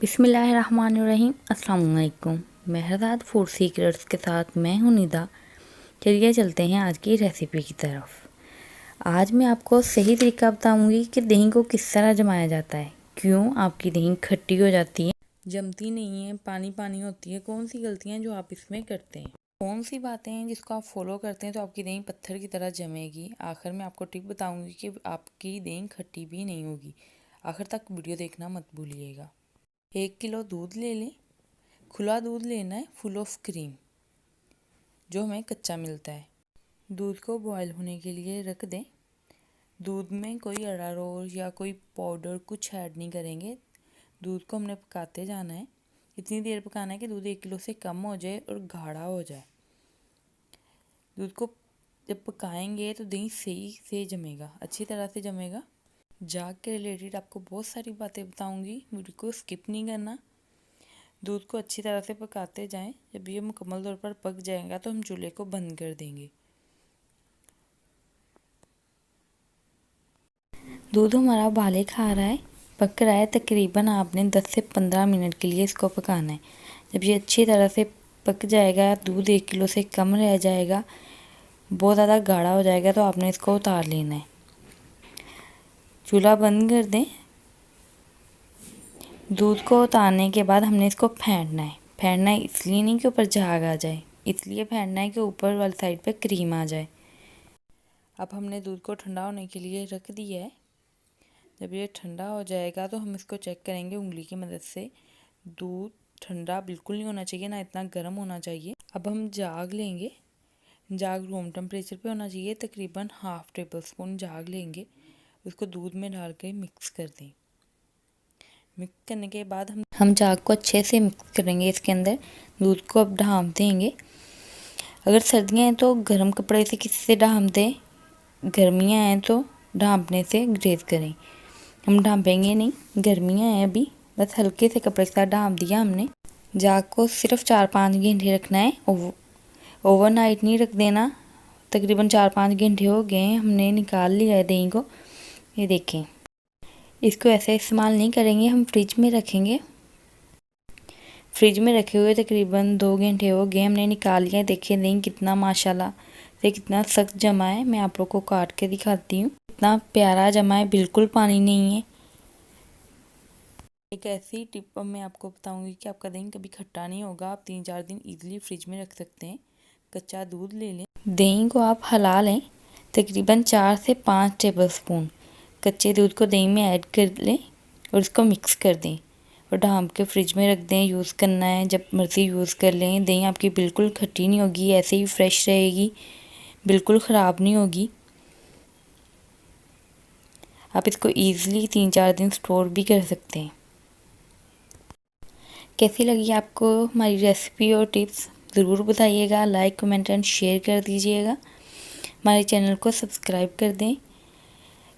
बिस्मिल्लाहिर्रहमानिर्रहीम। अस्सलाम वालेकुम। मेहरदाद फूड सीक्रेट्स के साथ मैं हूं निदा। चलिए चलते हैं आज की रेसिपी की तरफ। आज मैं आपको सही तरीका बताऊंगी कि दही को किस तरह जमाया जाता है। क्यों आपकी दही खट्टी हो जाती है, जमती नहीं है, पानी पानी होती है। कौन सी गलतियां जो आप इसमें करते हैं, कौन सी बातें हैं जिसको आप फॉलो करते हैं तो आपकी दही पत्थर की तरह जमेगी। आखिर में आपको टिप बताऊंगी कि आपकी दही खट्टी भी नहीं होगी। आखिर तक वीडियो देखना मत भूलिएगा। 1 किलो दूध ले लें। खुला दूध लेना है, फुल ऑफ क्रीम, जो हमें कच्चा मिलता है। दूध को बॉयल होने के लिए रख दें। दूध में कोई अरारोट या कोई पाउडर कुछ ऐड नहीं करेंगे। दूध को हमने पकाते जाना है। इतनी देर पकाना है कि दूध 1 किलो से कम हो जाए और गाढ़ा हो जाए। दूध को जब पकाएंगे तो दही सही से जमेगा, अच्छी तरह से जमेगा। जाग के रिलेटेड आपको बहुत सारी बातें बताऊंगी, वीडियो को स्किप नहीं करना। दूध को अच्छी तरह से पकाते जाएं। जब ये मुकम्मल तौर पर पक जाएगा तो हम चूल्हे को बंद कर देंगे। दूध हमारा उबाले खा रहा है, पक रहा है। तकरीबन आपने 10 से 15 मिनट के लिए इसको पकाना है। जब ये अच्छी तरह से पक जाएगा, दूध 1 किलो से कम रह जाएगा, बहुत ज़्यादा गाढ़ा हो जाएगा, तो आपने इसको उतार लेना है। चूल्हा बंद कर दें। दूध को उतारने के बाद हमने इसको फेंटना है। फेंटना है इसलिए नहीं कि ऊपर झाग आ जाए, इसलिए फेंटना है कि ऊपर वाली साइड पे क्रीम आ जाए। अब हमने दूध को ठंडा होने के लिए रख दिया है। जब ये ठंडा हो जाएगा तो हम इसको चेक करेंगे उंगली की मदद से। दूध ठंडा बिल्कुल नहीं होना चाहिए, ना इतना गर्म होना चाहिए। अब हम जाग लेंगे। जाग रूम टेम्परेचर पे होना चाहिए। तकरीबन ½ टेबल स्पून जाग लेंगे। उसको दूध में डाल के मिक्स कर दें। मिक्स करने के बाद हम जाग को अच्छे से मिक्स करेंगे। इसके अंदर दूध को अब ढाँप देंगे। अगर सर्दियाँ हैं तो गर्म कपड़े से किसी से ढाँप दें, गर्मियाँ हैं तो ढाँपने से ग्रेज करें। हम ढाँपेंगे नहीं, गर्मियाँ हैं अभी, बस हल्के से कपड़े के साथ ढाँप दिया हमने। जाग को सिर्फ 4-5 घंटे रखना है, ओवरनाइट नहीं रख देना। तकरीबन 4-5 घंटे हो गए, हमने निकाल लिया है दही को। ये देखें, इसको ऐसे इस्तेमाल नहीं करेंगे, हम फ्रिज में रखेंगे। फ्रिज में रखे हुए तकरीबन 2 घंटे हो गए, हमने निकाल लिया। देखिए दही कितना माशाल्लाह से कितना सख्त जमा है। मैं आप लोग को काट के दिखाती हूँ, कितना प्यारा जमा है, बिल्कुल पानी नहीं है। एक ऐसी टिप मैं आपको बताऊंगी कि आपका दही कभी खट्टा नहीं होगा। आप 3-4 दिन इजीली फ्रिज में रख सकते हैं। कच्चा दूध ले लें। दही को आप हिला लें। तकरीबन 4 से 5 टेबल स्पून कच्चे दूध को दही में ऐड कर लें और इसको मिक्स कर दें और ढाँप के फ्रिज में रख दें। यूज़ करना है जब मर्ज़ी यूज़ कर लें। दही आपकी बिल्कुल खट्टी नहीं होगी, ऐसे ही फ्रेश रहेगी, बिल्कुल ख़राब नहीं होगी। आप इसको ईज़िली 3-4 दिन स्टोर भी कर सकते हैं। कैसी लगी आपको हमारी रेसिपी और टिप्स, ज़रूर बताइएगा। लाइक, कमेंट एंड शेयर कर दीजिएगा। हमारे चैनल को सब्सक्राइब कर दें।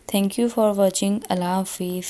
Thank you for watching. अल्लाह हाफिज़।